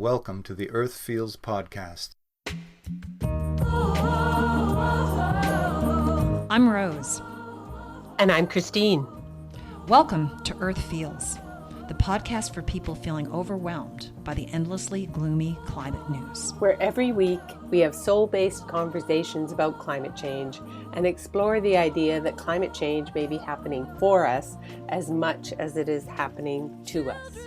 welcome to the Earth Feels podcast. I'm Rose. And I'm Christine. Welcome to Earth Feels, the podcast for people feeling overwhelmed by the endlessly gloomy climate news. Where every week we have soul-based conversations about climate change and explore the idea that climate change may be happening for us as much as it is happening to us.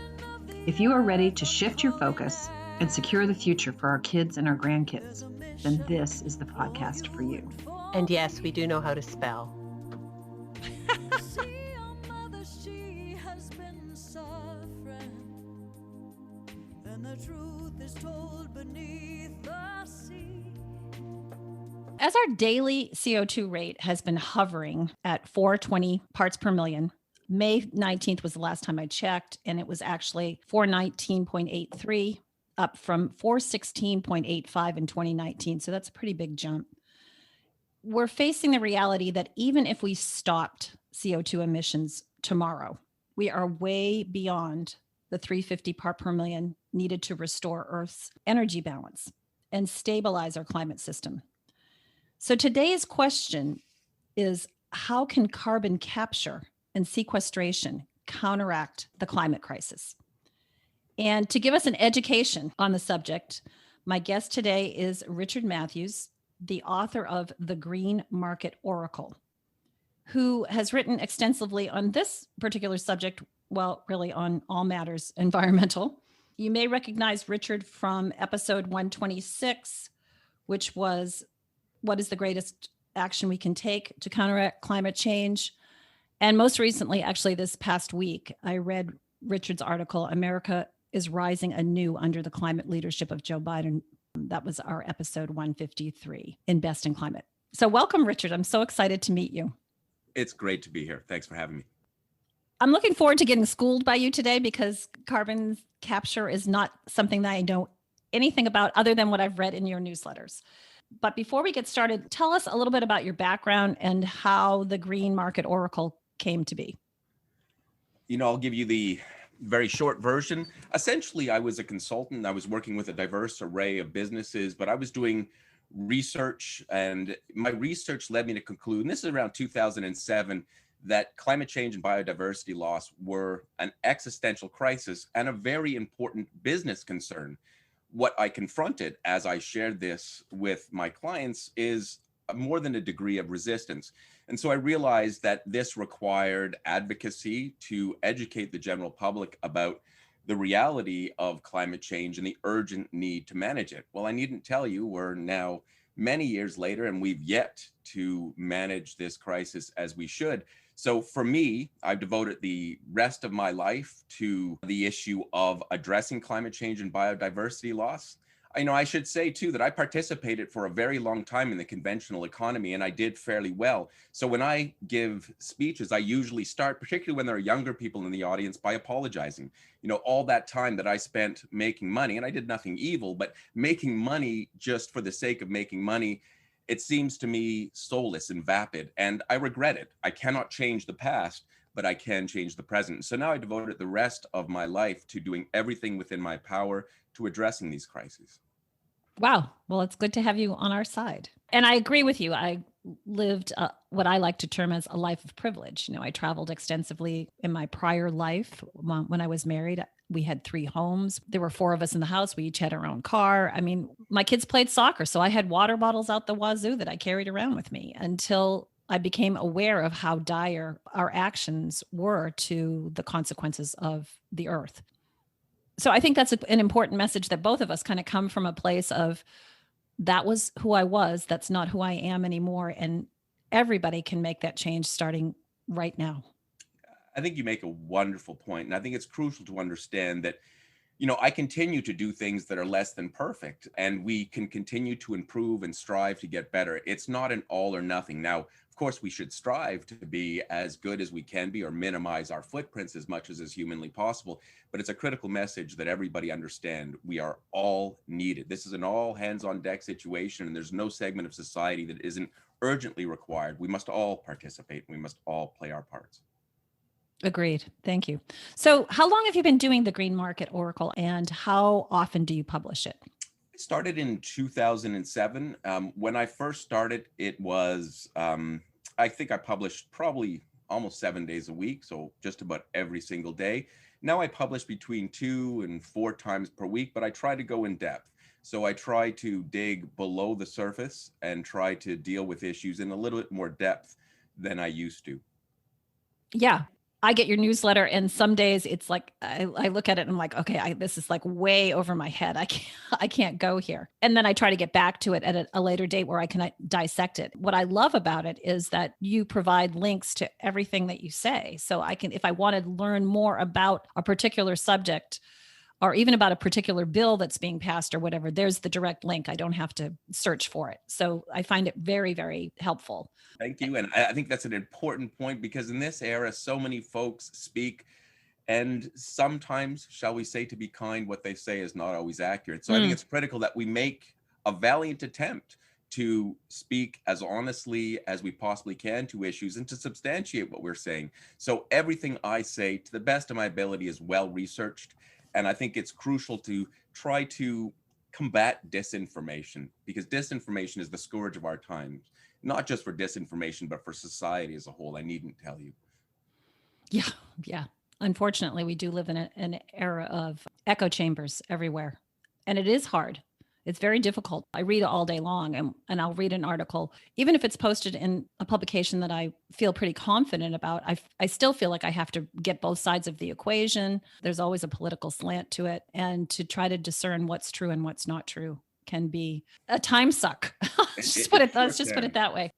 If you are ready to shift your focus and secure the future for our kids and our grandkids, then this is the podcast for you. And yes, we do know how to spell. As our daily CO2 rate has been hovering at 420 parts per million, May 19th was the last time I checked, and it was actually 419.83, up from 416.85 in 2019. So that's a pretty big jump. We're facing the reality that even if we stopped CO2 emissions tomorrow, we are way beyond the 350 part per million needed to restore Earth's energy balance and stabilize our climate system. So today's question is, how can carbon capture and sequestration counteract the climate crisis? And to give us an education on the subject, my guest today is Richard Matthews, the author of The Green Market Oracle, who has written extensively on this particular subject, well, really on all matters environmental. You may recognize Richard from episode 126, which was what is the greatest action we can take to counteract climate change? And most recently, actually this past week, I read Richard's article, America is Rising Anew Under the Climate Leadership of Joe Biden. That was our episode 153 in Best in Climate. So welcome, Richard. I'm so excited to meet you. It's great to be here. Thanks for having me. I'm looking forward to getting schooled by you today because carbon capture is not something that I know anything about other than what I've read in your newsletters. But before we get started, tell us a little bit about your background and how the Green Market Oracle came to be. I'll give you the very short version. Essentially, I was a consultant. I was working with a diverse array of businesses, but I was doing research, and my research led me to conclude, and this is around 2007, that climate change and biodiversity loss were an existential crisis and a very important business concern. What I confronted as I shared this with my clients is more than a degree of resistance. And so I realized that this required advocacy to educate the general public about the reality of climate change and the urgent need to manage it. Well, I needn't tell you, we're now many years later and we've yet to manage this crisis as we should. So for me, I've devoted the rest of my life to the issue of addressing climate change and biodiversity loss. I should say too that I participated for a very long time in the conventional economy, and I did fairly well. So when I give speeches, I usually start, particularly when there are younger people in the audience, by apologizing. All that time that I spent making money, and I did nothing evil, but making money just for the sake of making money, it seems to me soulless and vapid, and I regret it. I cannot change the past, but I can change the present. So now I devoted the rest of my life to doing everything within my power to addressing these crises. Wow. Well, it's good to have you on our side. And I agree with you. I lived what I like to term as a life of privilege. I traveled extensively in my prior life. When I was married, we had 3 homes. There were 4 of us in the house. We each had our own car. I mean, my kids played soccer, so I had water bottles out the wazoo that I carried around with me until I became aware of how dire our actions were to the consequences of the earth. So I think that's an important message, that both of us kind of come from a place of, that was who I was, that's not who I am anymore. And everybody can make that change starting right now. I think you make a wonderful point, and I think it's crucial to understand that, I continue to do things that are less than perfect, and we can continue to improve and strive to get better. It's not an all or nothing. Now, of course, we should strive to be as good as we can be or minimize our footprints as much as is humanly possible. But it's a critical message that everybody understand we are all needed. This is an all hands on deck situation, and there's no segment of society that isn't urgently required. We must all participate. We must all play our parts. Agreed. Thank you. So how long have you been doing the Green Market Oracle, and how often do you publish it? It started in 2007. When I first started, it was, I think I published probably almost 7 days a week, so just about every single day. Now I publish between 2 and 4 times per week, but I try to go in depth. So I try to dig below the surface and try to deal with issues in a little bit more depth than I used to. Yeah. I get your newsletter, and some days it's like I look at it and I'm like, okay, this is like way over my head. I can't go here. And then I try to get back to it at a later date where I can dissect it. What I love about it is that you provide links to everything that you say. So I can, if I want to learn more about a particular subject, or even about a particular bill that's being passed or whatever, there's the direct link. I don't have to search for it. So I find it very, very helpful. Thank you. And I think that's an important point, because in this era, so many folks speak, and sometimes, shall we say, to be kind, what they say is not always accurate. So I think it's critical that we make a valiant attempt to speak as honestly as we possibly can to issues and to substantiate what we're saying. So everything I say, to the best of my ability, is well researched. And I think it's crucial to try to combat disinformation, because disinformation is the scourge of our times, not just for disinformation, but for society as a whole. I needn't tell you. Yeah. Yeah. Unfortunately, we do live in an era of echo chambers everywhere, and it is hard. It's very difficult. I read all day long, and I'll read an article, even if it's posted in a publication that I feel pretty confident about. I still feel like I have to get both sides of the equation. There's always a political slant to it, and to try to discern what's true and what's not true can be a time suck. Let's just put it that way.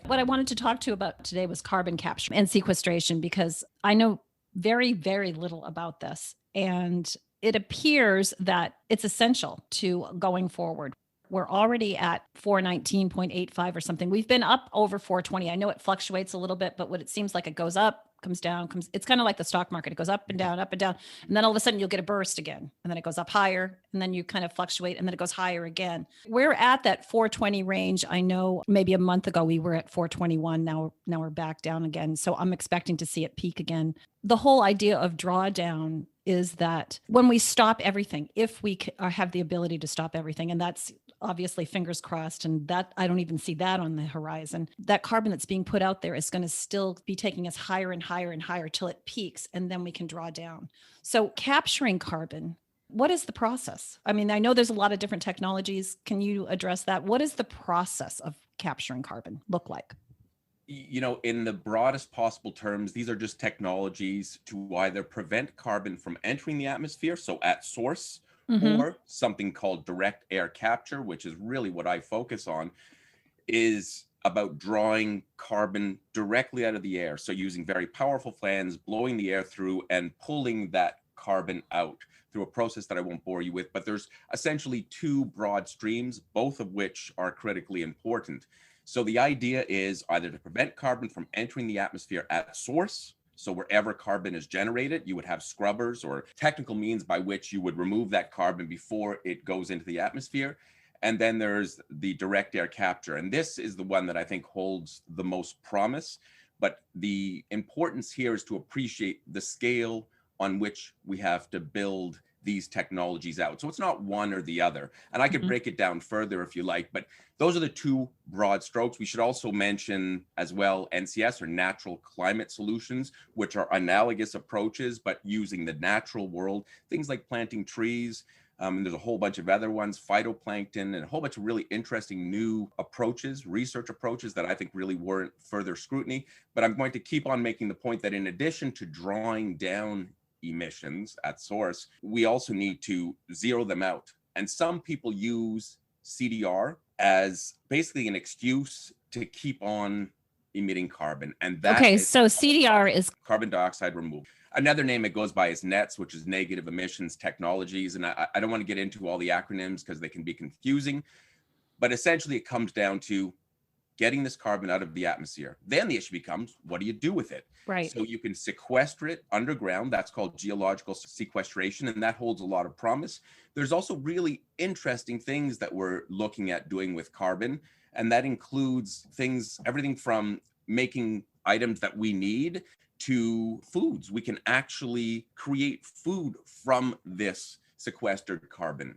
What I wanted to talk to you about today was carbon capture and sequestration, because I know very, very little about this. And it appears that it's essential to going forward. We're already at 419.85 or something. We've been up over 420. I know it fluctuates a little bit, but what it seems like, it goes up, comes down, it's kind of like the stock market. It goes up and down, up and down. And then all of a sudden you'll get a burst again. And then it goes up higher, and then you kind of fluctuate, and then it goes higher again. We're at that 420 range. I know maybe a month ago we were at 421. Now we're back down again. So I'm expecting to see it peak again. The whole idea of drawdown is that when we stop everything, if we have the ability to stop everything, and that's obviously fingers crossed, and that I don't even see that on the horizon, that carbon that's being put out there is going to still be taking us higher and higher and higher till it peaks, and then we can draw down. So capturing carbon, what is the process? I mean, I know there's a lot of different technologies. Can you address that? What does the process of capturing carbon look like? You know, in the broadest possible terms, these are just technologies to either prevent carbon from entering the atmosphere, so at source, or something called direct air capture, which is really what I focus on, is about drawing carbon directly out of the air. So using very powerful fans, blowing the air through and pulling that carbon out through a process that I won't bore you with. But there's essentially two broad streams, both of which are critically important. So the idea is either to prevent carbon from entering the atmosphere at source. So wherever carbon is generated, you would have scrubbers or technical means by which you would remove that carbon before it goes into the atmosphere. And then there's the direct air capture. And this is the one that I think holds the most promise. But the importance here is to appreciate the scale on which we have to build these technologies out. So it's not one or the other. And I could break it down further if you like, but those are the two broad strokes. We should also mention as well NCS, or natural climate solutions, which are analogous approaches, but using the natural world, things like planting trees. And there's a whole bunch of other ones, phytoplankton, and a whole bunch of really interesting new approaches, research approaches that I think really warrant further scrutiny. But I'm going to keep on making the point that in addition to drawing down emissions at source, we also need to zero them out. And some people use CDR as basically an excuse to keep on emitting carbon. And that so CDR is carbon dioxide removal. Another name it goes by is NETS, which is negative emissions technologies. And I don't want to get into all the acronyms because they can be confusing, but essentially it comes down to getting this carbon out of the atmosphere. Then the issue becomes, what do you do with it? right. So you can sequester it underground. That's called geological sequestration, and that holds a lot of promise. There's also really interesting things that we're looking at doing with carbon, and that includes things, everything from making items that we need to foods. We can actually create food from this sequestered carbon.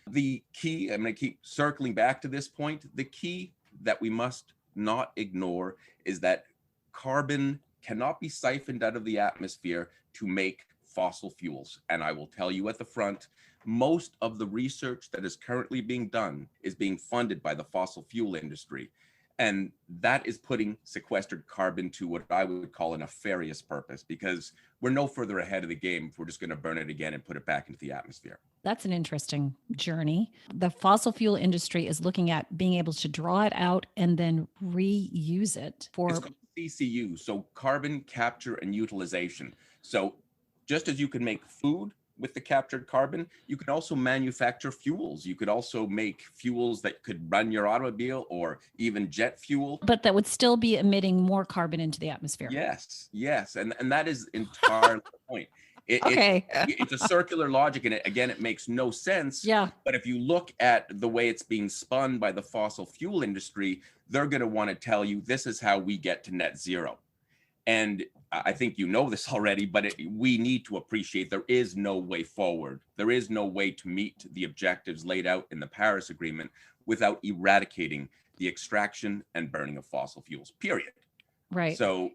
The key, I'm going to keep circling back to this point, the key that we must not ignore is that carbon cannot be siphoned out of the atmosphere to make fossil fuels. And I will tell you at the front, most of the research that is currently being done is being funded by the fossil fuel industry. And that is putting sequestered carbon to what I would call a nefarious purpose, because we're no further ahead of the game if we're just going to burn it again and put it back into the atmosphere. That's an interesting journey. The fossil fuel industry is looking at being able to draw it out and then reuse it for It's called CCU, so carbon capture and utilization. So just as you can make food with the captured carbon, you can also manufacture fuels. You could also make fuels that could run your automobile or even jet fuel. But that would still be emitting more carbon into the atmosphere. Yes. And that is entirely the point. Okay. It's a circular logic, and it makes no sense. Yeah. But if you look at the way it's being spun by the fossil fuel industry, they're going to want to tell you this is how we get to net zero. And I think you know this already, but we need to appreciate there is no way forward. There is no way to meet the objectives laid out in the Paris Agreement without eradicating the extraction and burning of fossil fuels, period. Right. So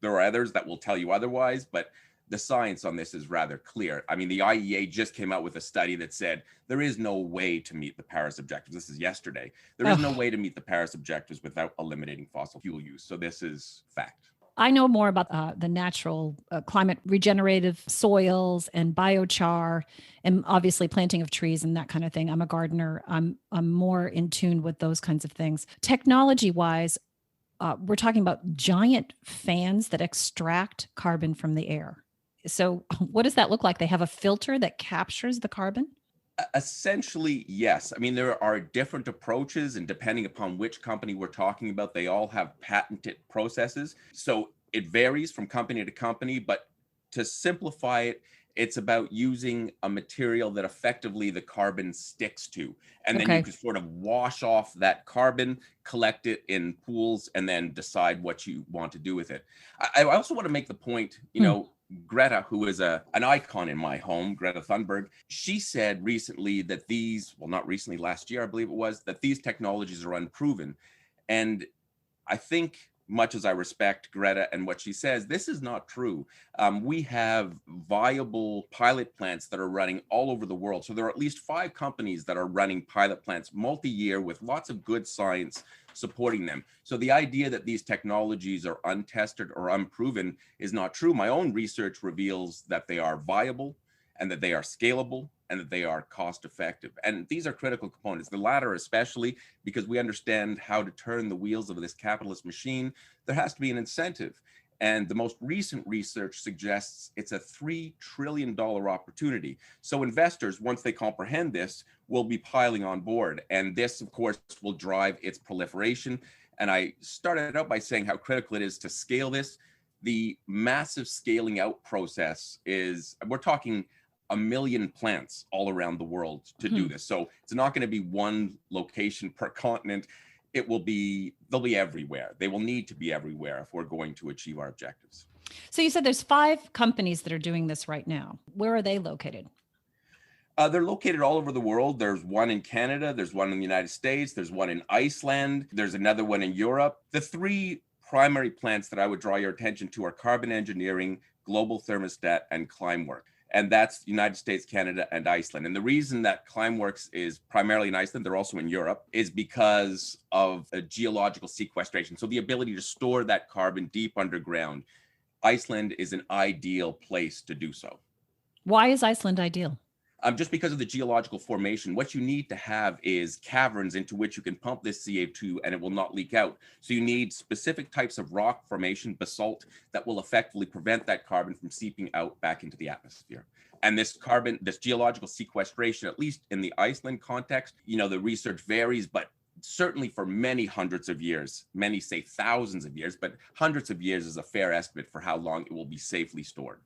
there are others that will tell you otherwise, but the science on this is rather clear. I mean, the IEA just came out with a study that said there is no way to meet the Paris objectives. This is yesterday. There is no way to meet the Paris objectives without eliminating fossil fuel use. So this is fact. I know more about the natural climate regenerative soils and biochar and obviously planting of trees and that kind of thing. I'm a gardener. I'm more in tune with those kinds of things. Technology wise, we're talking about giant fans that extract carbon from the air. So what does that look like? They have a filter that captures the carbon? Essentially, yes. I mean, there are different approaches, and depending upon which company we're talking about, they all have patented processes. So it varies from company to company, but to simplify it, it's about using a material that effectively the carbon sticks to. And then you can sort of wash off that carbon, collect it in pools, and then decide what you want to do with it. I also want to make the point, you know, Greta, who is an icon in my home, Greta Thunberg, she said recently that not recently, last year, I believe it was, that these technologies are unproven. And I think, much as I respect Greta and what she says, this is not true. We have viable pilot plants that are running all over the world. So there are at least 5 companies that are running pilot plants multi-year with lots of good science supporting them. So the idea that these technologies are untested or unproven is not true. My own research reveals that they are viable and that they are scalable and that they are cost effective. And these are critical components, the latter especially, because we understand how to turn the wheels of this capitalist machine. There has to be an incentive. And the most recent research suggests it's a $3 trillion opportunity. So investors, once they comprehend this, will be piling on board. And this, of course, will drive its proliferation. And I started out by saying how critical it is to scale this. The massive scaling out process is, we're talking 1 million plants all around the world to do this. So it's not going to be one location per continent. They'll be everywhere. They will need to be everywhere if we're going to achieve our objectives. So you said there's 5 companies that are doing this right now. Where are they located? They're located all over the world. There's one in Canada. There's one in the United States. There's one in Iceland. There's another one in Europe. The 3 primary plants that I would draw your attention to are Carbon Engineering, Global Thermostat, and Climework. And that's United States, Canada, and Iceland. And the reason that Climeworks is primarily in Iceland, they're also in Europe, is because of a geological sequestration. So the ability to store that carbon deep underground. Iceland is an ideal place to do so. Why is Iceland ideal? Just because of the geological formation. What you need to have is caverns into which you can pump this CO2 and it will not leak out. So you need specific types of rock formation, basalt, that will effectively prevent that carbon from seeping out back into the atmosphere. And this geological sequestration, at least in the Iceland context, the research varies, but certainly for many hundreds of years, many say thousands of years, but hundreds of years is a fair estimate for how long it will be safely stored.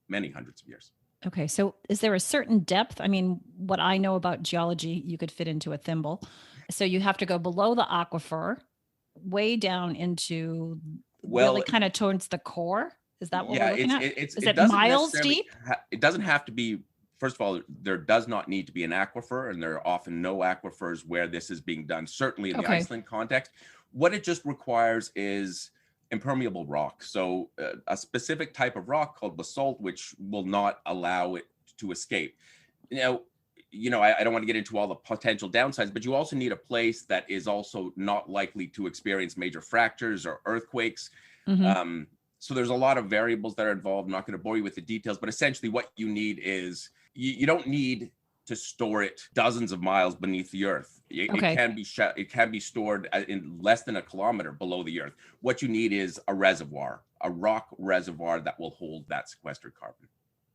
Many hundreds of years. Okay. So is there a certain depth? I mean, what I know about geology, you could fit into a thimble. So you have to go below the aquifer, way down into Well, really kind of towards the core? Is that what yeah, we're looking at? it's Is it it doesn't miles necessarily deep? it doesn't have to be. First of all, there does not need to be an aquifer, and there are often no aquifers where this is being done. Certainly in the Okay. Iceland context, what it just requires is impermeable rock. So a specific type of rock called basalt, which will not allow it to escape. Now, I don't want to get into all the potential downsides, but you also need a place that is also not likely to experience major fractures or earthquakes. Mhm. So there's a lot of variables that are involved. I'm not going to bore you with the details, but essentially what you need is you don't need to store it dozens of miles beneath the earth. It Okay. can be stored in less than a kilometer below the earth. What you need is a reservoir, a rock reservoir that will hold that sequestered carbon.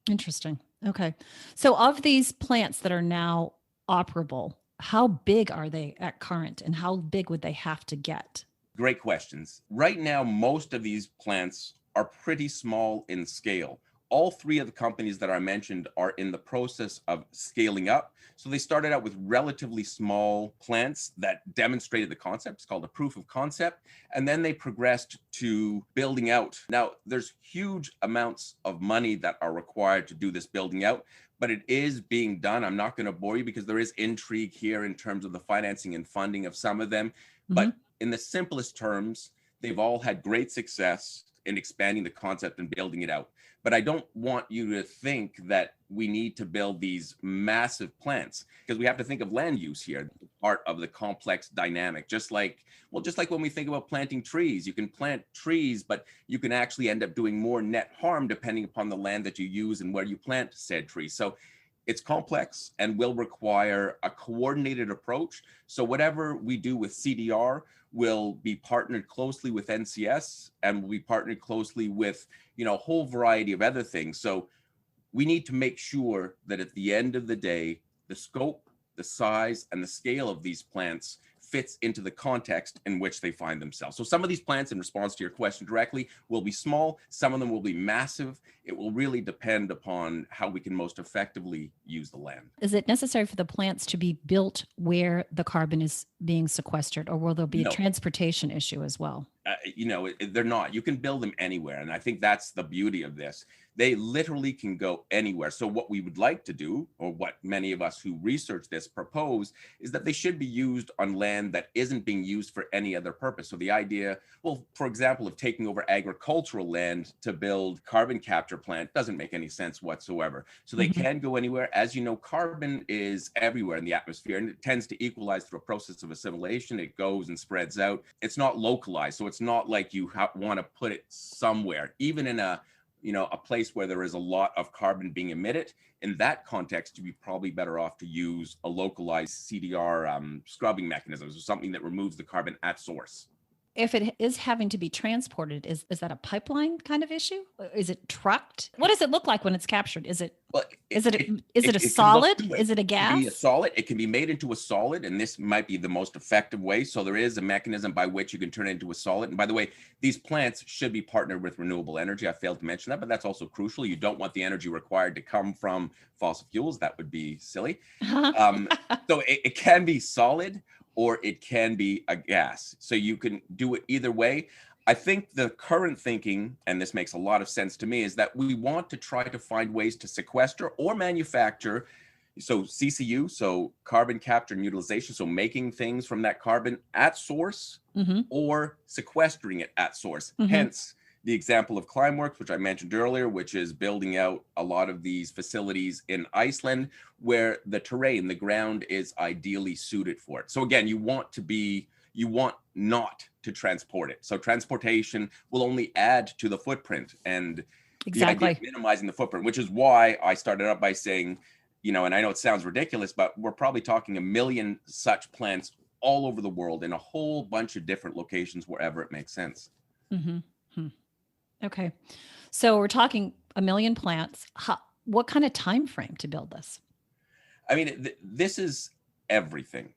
Interesting. Okay. So of these plants that are now operable, how big are they at current and how big would they have to get? Great questions. Right now, most of these plants are pretty small in scale. All three of the companies that I mentioned are in the process of scaling up. So they started out with relatively small plants that demonstrated the concept. It's called a proof of concept. And then they progressed to building out. Now, there's huge amounts of money that are required to do this building out, but it is being done. I'm not going to bore you because there is intrigue here in terms of the financing and funding of some of them. But in the simplest terms, they've all had great success in expanding the concept and building it out. But I don't want you to think that we need to build these massive plants, because we have to think of land use here, part of the complex dynamic. Just like when we think about planting trees, you can plant trees, but you can actually end up doing more net harm depending upon the land that you use and where you plant said trees. So it's complex and will require a coordinated approach. So whatever we do with CDR will be partnered closely with NCS and will be partnered closely with, a whole variety of other things. So we need to make sure that at the end of the day, the scope, the size, and the scale of these plants fits into the context in which they find themselves. So some of these plants, in response to your question directly, will be small. Some of them will be massive. It will really depend upon how we can most effectively use the land. Is it necessary for the plants to be built where the carbon is being sequestered, or will there be No. a transportation issue as well? They're not. You can build them anywhere. And I think that's the beauty of this. They literally can go anywhere. So what we would like to do, or what many of us who research this propose, is that they should be used on land that isn't being used for any other purpose. So the idea, well, for example, of taking over agricultural land to build carbon capture plant doesn't make any sense whatsoever. So they can go anywhere. As you know, carbon is everywhere in the atmosphere, and it tends to equalize through a process of assimilation. It goes and spreads out. It's not localized. So it's not like you want to put it somewhere, even in a place where there is a lot of carbon being emitted. In that context, you'd be probably better off to use a localized CDR scrubbing mechanism, so something that removes the carbon at source. If it is having to be transported, is that a pipeline kind of issue? Is it trucked? What does it look like when it's captured? Is it a solid? Is it a gas? It can be a solid. It can be made into a solid, and this might be the most effective way. So there is a mechanism by which you can turn it into a solid. And by the way, these plants should be partnered with renewable energy. I failed to mention that, but that's also crucial. You don't want the energy required to come from fossil fuels. That would be silly. So it can be solid, or it can be a gas. So you can do it either way. I think the current thinking, and this makes a lot of sense to me, is that we want to try to find ways to sequester or manufacture, so CCU, so carbon capture and utilization, so making things from that carbon at source, or sequestering it at source. Hence the example of Climeworks, which I mentioned earlier, which is building out a lot of these facilities in Iceland, where the terrain, the ground is ideally suited for it. So again, you want not to transport it. So transportation will only add to the footprint, and the idea of minimizing the footprint, which is why I started out by saying, and I know it sounds ridiculous, but we're probably talking 1 million such plants all over the world in a whole bunch of different locations wherever it makes sense. Okay. So we're talking 1 million plants. What kind of time frame to build this? I mean, this is everything.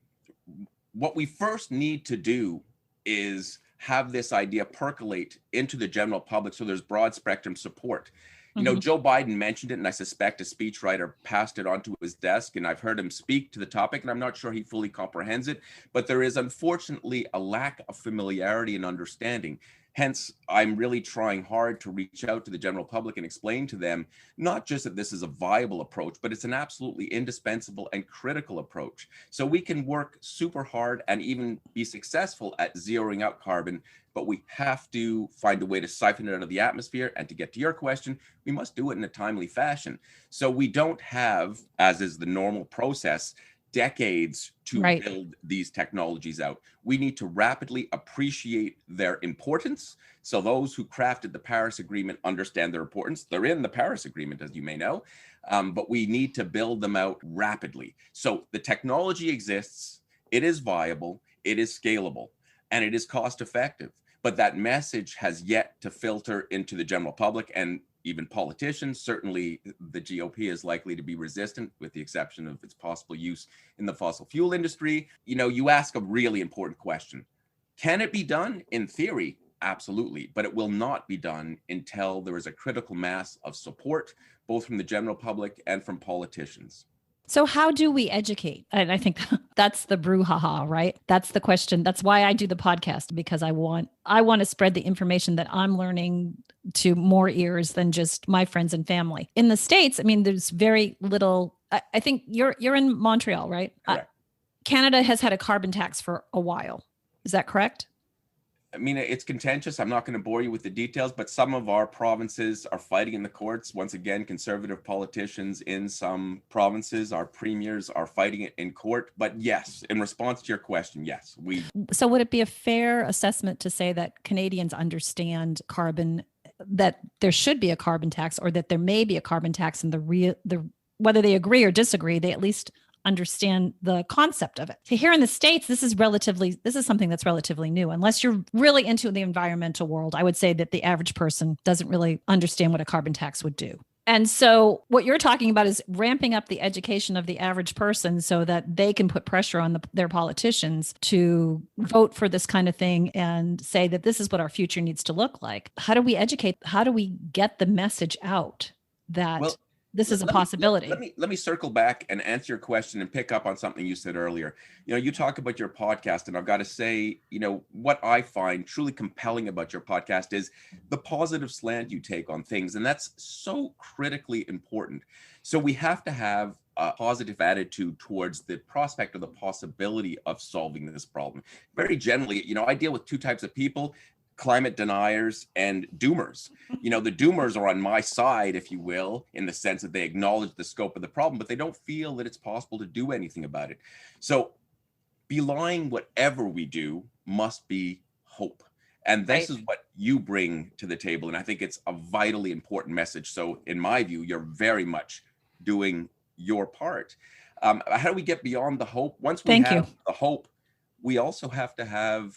What we first need to do is have this idea percolate into the general public so there's broad spectrum support. Joe Biden mentioned it, and I suspect a speechwriter passed it onto his desk, and I've heard him speak to the topic, and I'm not sure he fully comprehends it, but there is unfortunately a lack of familiarity and understanding. Hence, I'm really trying hard to reach out to the general public and explain to them, not just that this is a viable approach, but it's an absolutely indispensable and critical approach. So we can work super hard and even be successful at zeroing out carbon, but we have to find a way to siphon it out of the atmosphere. And to get to your question, we must do it in a timely fashion. So we don't have, as is the normal process, decades to build these technologies out. We need to rapidly appreciate their importance. So those who crafted the Paris Agreement understand their importance. They're in the Paris Agreement, as you may know, but we need to build them out rapidly. So the technology exists, it is viable, it is scalable, and it is cost effective. But that message has yet to filter into the general public and even politicians. Certainly the GOP is likely to be resistant, with the exception of its possible use in the fossil fuel industry. You know, you ask a really important question. Can it be done? In theory, absolutely, but it will not be done until there is a critical mass of support, both from the general public and from politicians. So how do we educate? And I think that's the brouhaha, right? That's the question. That's why I do the podcast, because I want to spread the information that I'm learning to more ears than just my friends and family. In the States, I mean, there's very little. I think you're in Montreal, right? Correct. Canada has had a carbon tax for a while. Is that correct? I mean, it's contentious. I'm not going to bore you with the details, but some of our provinces are fighting in the courts. Once again, conservative politicians in some provinces, our premiers are fighting it in court. But yes, in response to your question, yes. So would it be a fair assessment to say that Canadians understand carbon, that there should be a carbon tax, or that there may be a carbon tax, and whether they agree or disagree, they at least understand the concept of it? So here in the States, this is something that's relatively new. Unless you're really into the environmental world, I would say that the average person doesn't really understand what a carbon tax would do. And so what you're talking about is ramping up the education of the average person so that they can put pressure on their politicians to vote for this kind of thing and say that this is what our future needs to look like. How do we educate? How do we get the message out that this is a possibility? Let me circle back and answer your question and pick up on something you said earlier. You know, you talk about your podcast, and I've got to say, you know, what I find truly compelling about your podcast is the positive slant you take on things. And that's so critically important. So we have to have a positive attitude towards the prospect or the possibility of solving this problem. Very generally, you know, I deal with two types of people: climate deniers and doomers. You know, the doomers are on my side, if you will, in the sense that they acknowledge the scope of the problem, but they don't feel that it's possible to do anything about it. So belying whatever we do must be hope. And this is what you bring to the table. And I think it's a vitally important message. So in my view, you're very much doing your part. How do we get beyond the hope? Once we have the hope, we also have to have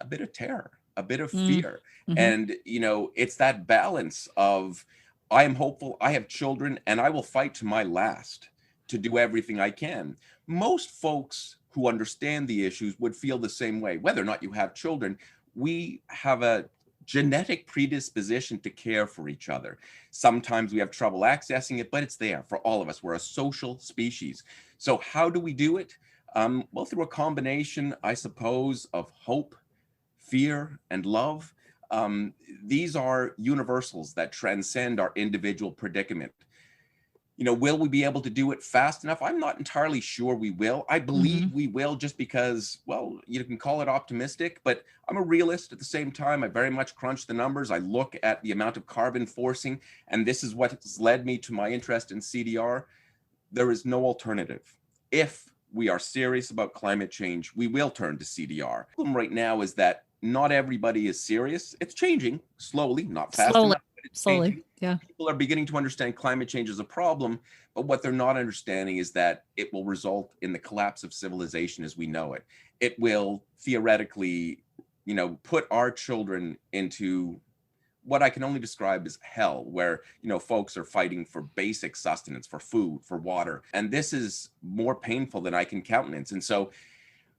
a bit of terror, a bit of fear. Mm-hmm. And, you know, it's that balance of, I am hopeful, I have children, and I will fight to my last to do everything I can. Most folks who understand the issues would feel the same way. Whether or not you have children, we have a genetic predisposition to care for each other. Sometimes we have trouble accessing it, but it's there for all of us. We're a social species. So how do we do it? Well, through a combination, I suppose, of hope, fear, and love. These are universals that transcend our individual predicament. You know, will we be able to do it fast enough? I'm not entirely sure we will. I believe we will, just because, well, you can call it optimistic, but I'm a realist at the same time. I very much crunch the numbers. I look at the amount of carbon forcing, and this is what has led me to my interest in CDR. There is no alternative. If we are serious about climate change, we will turn to CDR. The problem right now is that not everybody is serious. It's changing slowly, not fast enough, but it's changing. Yeah. People are beginning to understand climate change as a problem, but what they're not understanding is that it will result in the collapse of civilization as we know it. It will theoretically, you know, put our children into what I can only describe as hell, where, you know, folks are fighting for basic sustenance, for food, for water. And this is more painful than I can countenance. And so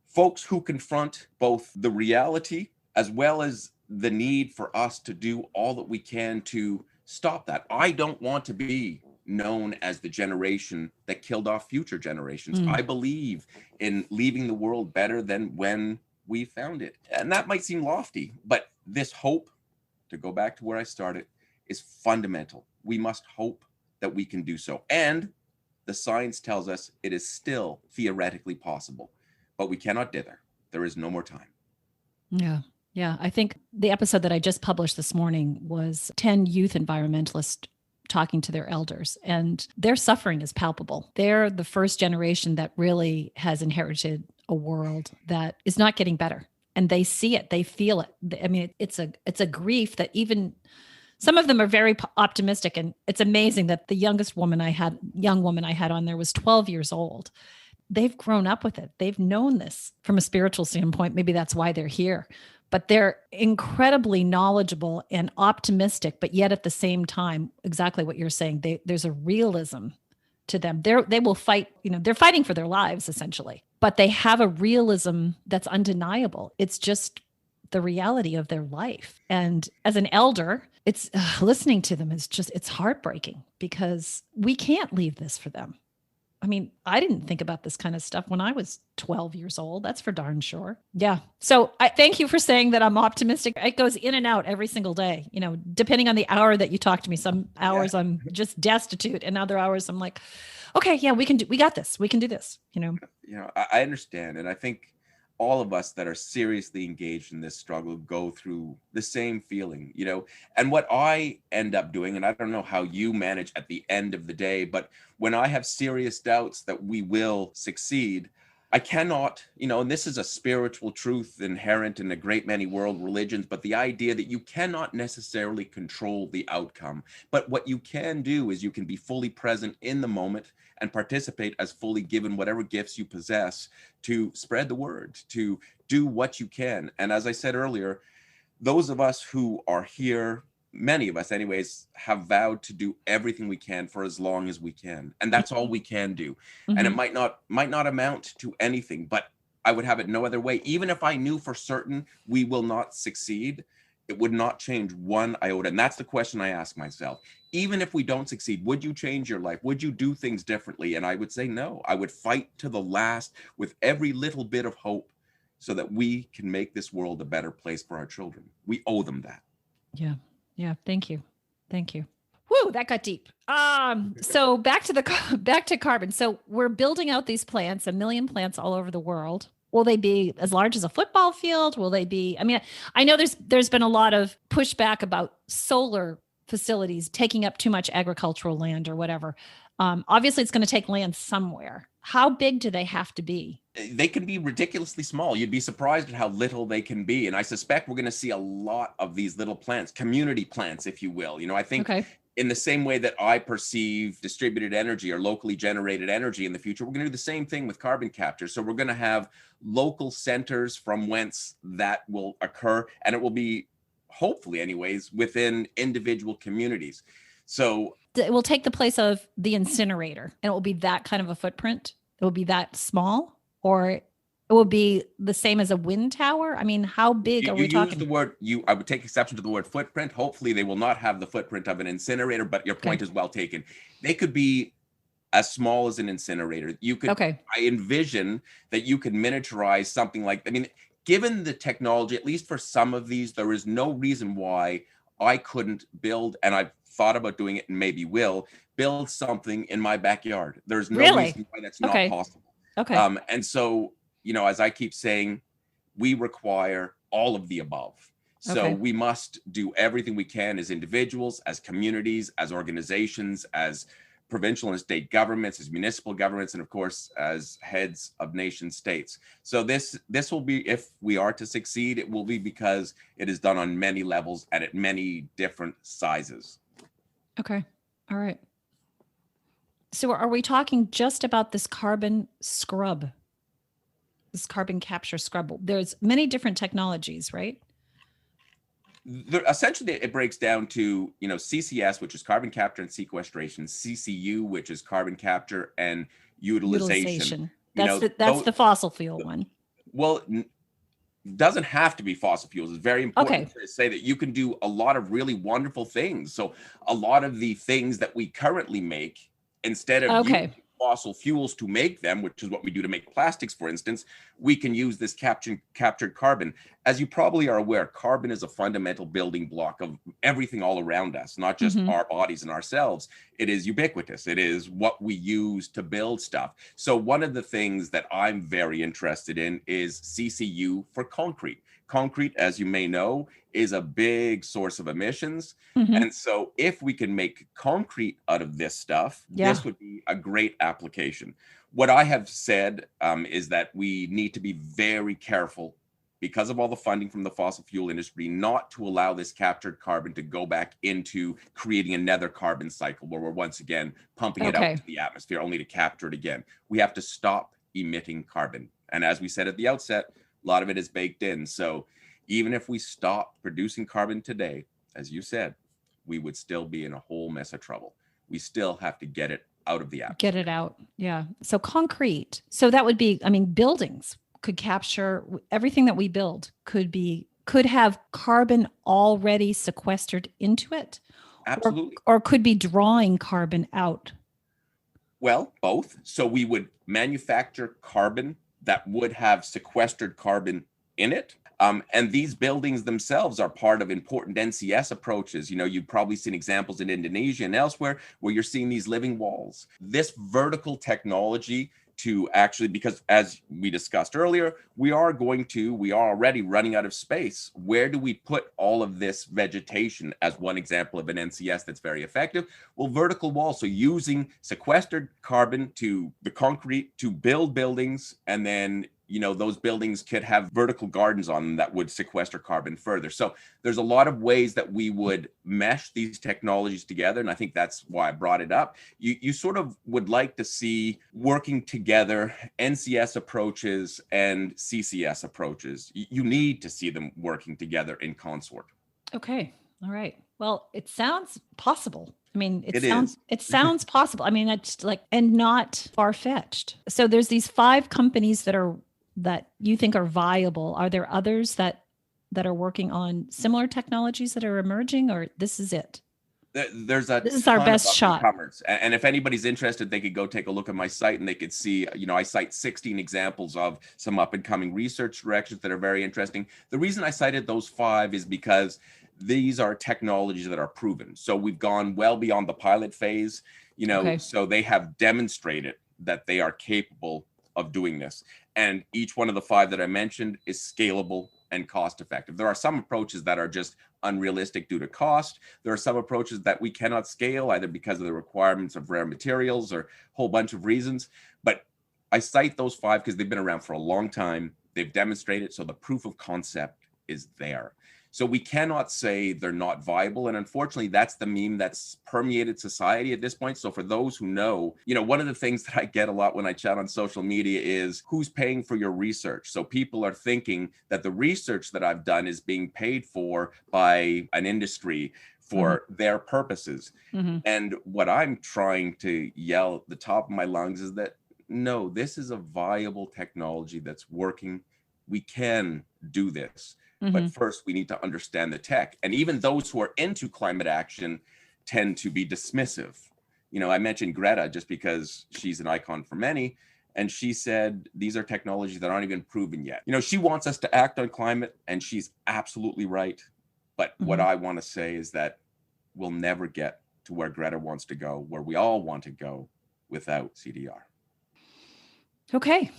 folks who confront both the reality as well as the need for us to do all that we can to stop that. I don't want to be known as the generation that killed off future generations. I believe in leaving the world better than when we found it. And that might seem lofty, but this hope, to go back to where I started, is fundamental. We must hope that we can do so. And the science tells us it is still theoretically possible, but we cannot dither. There is no more time. Yeah. Yeah. I think the episode that I just published this morning was 10 youth environmentalists talking to their elders, and their suffering is palpable. They're the first generation that really has inherited a world that is not getting better. And they see it, they feel it. I mean, it's a grief that even some of them are very optimistic. And it's amazing that the young woman I had on there was 12 years old. They've grown up with it. They've known this from a spiritual standpoint. Maybe that's why they're here. But they're incredibly knowledgeable and optimistic, but yet at the same time, exactly what you're saying, there's a realism to them. They will fight, they're fighting for their lives essentially, but they have a realism that's undeniable. It's just the reality of their life. And as an elder, it's listening to them it's heartbreaking because we can't leave this for them. I mean, I didn't think about this kind of stuff when I was 12 years old. That's for darn sure. Yeah. So I thank you for saying that I'm optimistic. It goes in and out every single day, depending on the hour that you talk to me. Some hours I'm just destitute, and other hours I'm like, okay, yeah, we got this. We can do this, I understand. And I think all of us that are seriously engaged in this struggle go through the same feeling, and what I end up doing, and I don't know how you manage at the end of the day, but when I have serious doubts that we will succeed, I cannot, and this is a spiritual truth inherent in a great many world religions, but the idea that you cannot necessarily control the outcome. But what you can do is you can be fully present in the moment and participate as fully given whatever gifts you possess to spread the word, to do what you can. And as I said earlier, those of us who are here, many of us anyways, have vowed to do everything we can for as long as we can. And that's all we can do. Mm-hmm. And it might not amount to anything, but I would have it no other way. Even if I knew for certain we will not succeed, it would not change one iota. And that's the question I ask myself. Even if we don't succeed, would you change your life? Would you do things differently? And I would say no. I would fight to the last with every little bit of hope so that we can make this world a better place for our children. We owe them that. Yeah. Yeah. Thank you. Woo, that got deep. So back to carbon. So we're building out these plants, 1 million plants all over the world. Will they be as large as a football field? Will they be, I know there's been a lot of pushback about solar facilities taking up too much agricultural land or whatever. Obviously it's going to take land somewhere. How big do they have to be? They can be ridiculously small. You'd be surprised at how little they can be. And I suspect we're going to see a lot of these little plants, community plants, if you will. I think in the same way that I perceive distributed energy or locally generated energy in the future, we're going to do the same thing with carbon capture. So we're going to have local centers from whence that will occur. And it will be, hopefully anyways, within individual communities. So it will take the place of the incinerator, and it will be that kind of a footprint. It will be that small, or it will be the same as a wind tower. How big are we talking? I would take exception to the word footprint. Hopefully they will not have the footprint of an incinerator, but your point is well taken. They could be as small as an incinerator. You could, I envision that you could miniaturize something like, given the technology, at least for some of these, there is no reason why I couldn't build, and I've thought about doing it and maybe will, build something in my backyard. There's no reason why that's not possible. Okay. And so, as I keep saying, we require all of the above. So we must do everything we can as individuals, as communities, as organizations, as provincial and state governments, as municipal governments, and of course, as heads of nation states. So this will be, if we are to succeed, it will be because it is done on many levels and at many different sizes. Okay. All right. So are we talking just about this carbon scrub, this carbon capture scrub? There's many different technologies, right? Essentially, it breaks down to, CCS, which is carbon capture and sequestration, CCU, which is carbon capture and utilization. That's the fossil fuel one. Well, doesn't have to be fossil fuels. It's very important to say that you can do a lot of really wonderful things. So a lot of the things that we currently make, instead of fossil fuels to make them, which is what we do to make plastics, for instance, we can use this captured carbon. As you probably are aware, carbon is a fundamental building block of everything all around us, not just our bodies and ourselves. It is ubiquitous. It is what we use to build stuff. So one of the things that I'm very interested in is CCU for concrete. Concrete, as you may know, is a big source of emissions. And so if we can make concrete out of this stuff, this would be a great application. What I have said is that we need to be very careful, because of all the funding from the fossil fuel industry, not to allow this captured carbon to go back into creating another carbon cycle where we're once again pumping it out into the atmosphere only to capture it again. We have to stop emitting carbon. And as we said at the outset, a lot of it is baked in. So even if we stop producing carbon today, as you said, we would still be in a whole mess of trouble. We still have to get it out of the atmosphere. Get it out. Yeah. So concrete. So that would be, I mean, buildings could capture everything that we build could have carbon already sequestered into it. Absolutely. Or could be drawing carbon out. Well, both. So we would manufacture carbon that would have sequestered carbon in it. And these buildings themselves are part of important NCS approaches. You know, you've probably seen examples in Indonesia and elsewhere where you're seeing these living walls. This vertical technology to actually, because as we discussed earlier, we are already running out of space. Where do we put all of this vegetation as one example of an NCS that's very effective? Well, vertical walls. So using sequestered carbon to the concrete to build buildings, and then those buildings could have vertical gardens on them that would sequester carbon further. So there's a lot of ways that we would mesh these technologies together. And I think that's why I brought it up. You sort of would like to see working together NCS approaches and CCS approaches. You need to see them working together in consort. Okay. All right. Well, it sounds possible. I mean, it sounds possible. I mean, it's and not far-fetched. So there's these 5 companies that you think are viable. Are there others that are working on similar technologies that are emerging, or this is it? This is our best shot. And if anybody's interested, they could go take a look at my site and they could see, I cite 16 examples of some up and coming research directions that are very interesting. The reason I cited those 5 is because these are technologies that are proven. So we've gone well beyond the pilot phase, so they have demonstrated that they are capable of doing this. And each one of the 5 that I mentioned is scalable and cost effective. There are some approaches that are just unrealistic due to cost. There are some approaches that we cannot scale either because of the requirements of rare materials or a whole bunch of reasons. But I cite those 5 because they've been around for a long time. They've demonstrated, so the proof of concept is there. So we cannot say they're not viable. And unfortunately, that's the meme that's permeated society at this point. So for those who know, one of the things that I get a lot when I chat on social media is who's paying for your research? So people are thinking that the research that I've done is being paid for by an industry for their purposes. And what I'm trying to yell at the top of my lungs is that, no, this is a viable technology that's working. We can do this. But first, we need to understand the tech. And even those who are into climate action tend to be dismissive. I mentioned Greta just because she's an icon for many. And she said, these are technologies that aren't even proven yet. She wants us to act on climate, and she's absolutely right. But what I want to say is that we'll never get to where Greta wants to go, where we all want to go without CDR. Okay.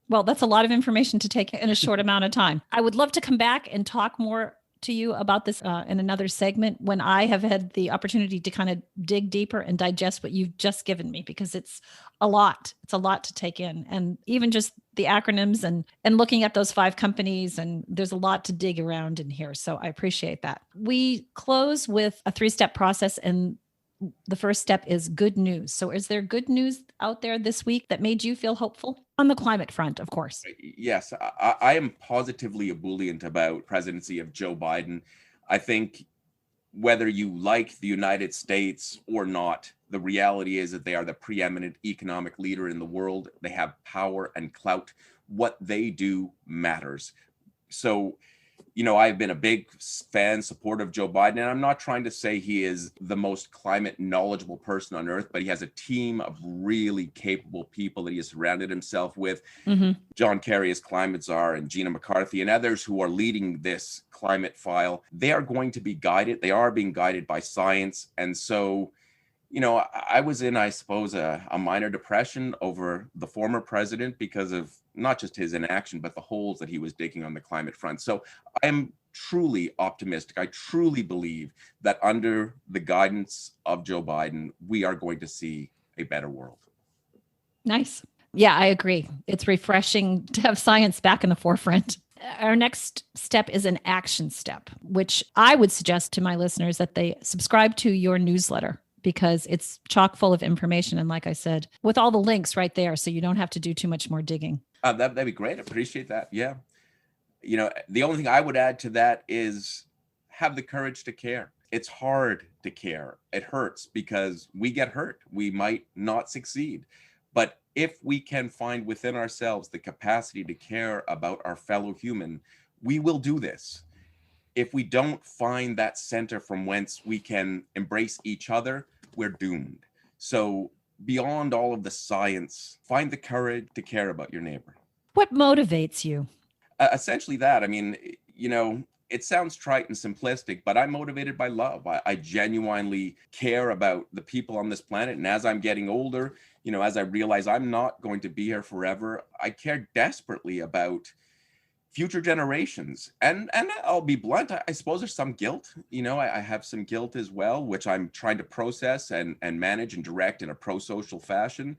Well, that's a lot of information to take in a short amount of time. I would love to come back and talk more to you about this in another segment when I have had the opportunity to kind of dig deeper and digest what you've just given me, because it's a lot. It's a lot to take in. And even just the acronyms and looking at those 5 companies, and there's a lot to dig around in here. So I appreciate that. We close with a 3-step process, and the first step is good news. So is there good news out there this week that made you feel hopeful on the climate front, of course? Yes, I am positively ebullient about presidency of Joe Biden. I think whether you like the United States or not, the reality is that they are the preeminent economic leader in the world. They have power and clout. What they do matters. So I've been a big fan, supporter of Joe Biden, and I'm not trying to say he is the most climate knowledgeable person on earth, but he has a team of really capable people that he has surrounded himself with. Mm-hmm. John Kerry as climate czar and Gina McCarthy and others who are leading this climate file. They are going to be guided. They are being guided by science. And so, I was in, I suppose, a minor depression over the former president because of not just his inaction, but the holes that he was digging on the climate front. So I am truly optimistic. I truly believe that under the guidance of Joe Biden, we are going to see a better world. Nice. Yeah, I agree. It's refreshing to have science back in the forefront. Our next step is an action step, which I would suggest to my listeners that they subscribe to your newsletter, because it's chock full of information. And like I said, with all the links right there, so you don't have to do too much more digging. That'd be great. I appreciate that. Yeah. The only thing I would add to that is have the courage to care. It's hard to care. It hurts because we get hurt. We might not succeed. But if we can find within ourselves the capacity to care about our fellow human, we will do this. If we don't find that center from whence we can embrace each other, we're doomed. So beyond all of the science, find the courage to care about your neighbor. What motivates you? Essentially that. I mean, it sounds trite and simplistic, but I'm motivated by love. I genuinely care about the people on this planet. And as I'm getting older, as I realize I'm not going to be here forever, I care desperately about future generations. And I'll be blunt, I suppose there's some guilt. I have some guilt as well, which I'm trying to process and manage and direct in a pro-social fashion.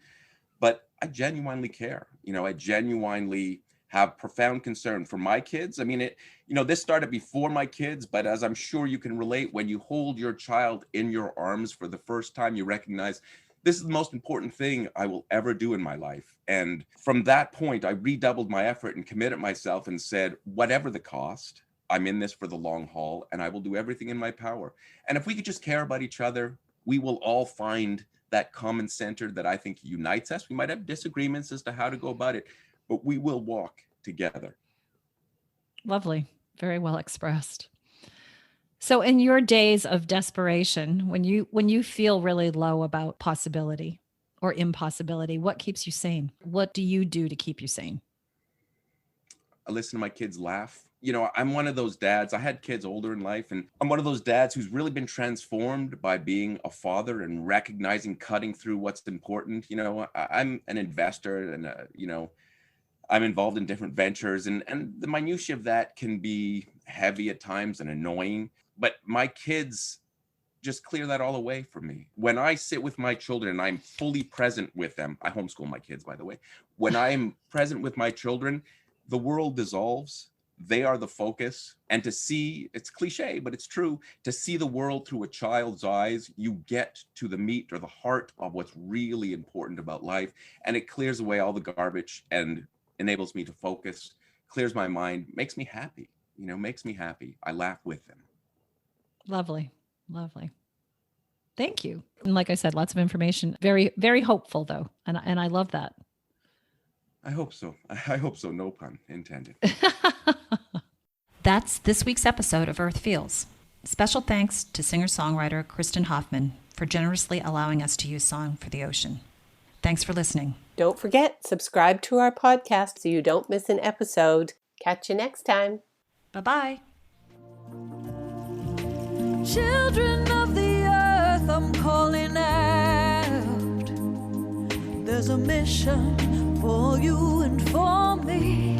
But I genuinely care. I genuinely have profound concern for my kids. I mean, this started before my kids, but as I'm sure you can relate, when you hold your child in your arms for the first time, you recognize this is the most important thing I will ever do in my life. And from that point, I redoubled my effort and committed myself and said, whatever the cost, I'm in this for the long haul and I will do everything in my power. And if we could just care about each other, we will all find that common center that I think unites us. We might have disagreements as to how to go about it, but we will walk together. Lovely. Very well expressed. So in your days of desperation, when you feel really low about possibility or impossibility, what keeps you sane? What do you do to keep you sane? I listen to my kids laugh. I'm one of those dads. I had kids older in life, and I'm one of those dads who's really been transformed by being a father and recognizing, cutting through what's important. I'm an investor and, I'm involved in different ventures, and the minutiae of that can be heavy at times and annoying. But my kids just clear that all away for me. When I sit with my children and I'm fully present with them, I homeschool my kids, by the way. When I'm present with my children, the world dissolves. They are the focus. And to see, it's cliche, but it's true, to see the world through a child's eyes, you get to the meat or the heart of what's really important about life. And it clears away all the garbage and enables me to focus, clears my mind, makes me happy, makes me happy. I laugh with them. Lovely. Lovely. Thank you. And like I said, lots of information, very, very hopeful though. And I love that. I hope so. I hope so. No pun intended. That's this week's episode of Earth Feels. Special thanks to singer-songwriter Kristen Hoffman for generously allowing us to use Song for the Ocean. Thanks for listening. Don't forget, subscribe to our podcast so you don't miss an episode. Catch you next time. Bye-bye. Children of the earth, I'm calling out. There's a mission for you and for me.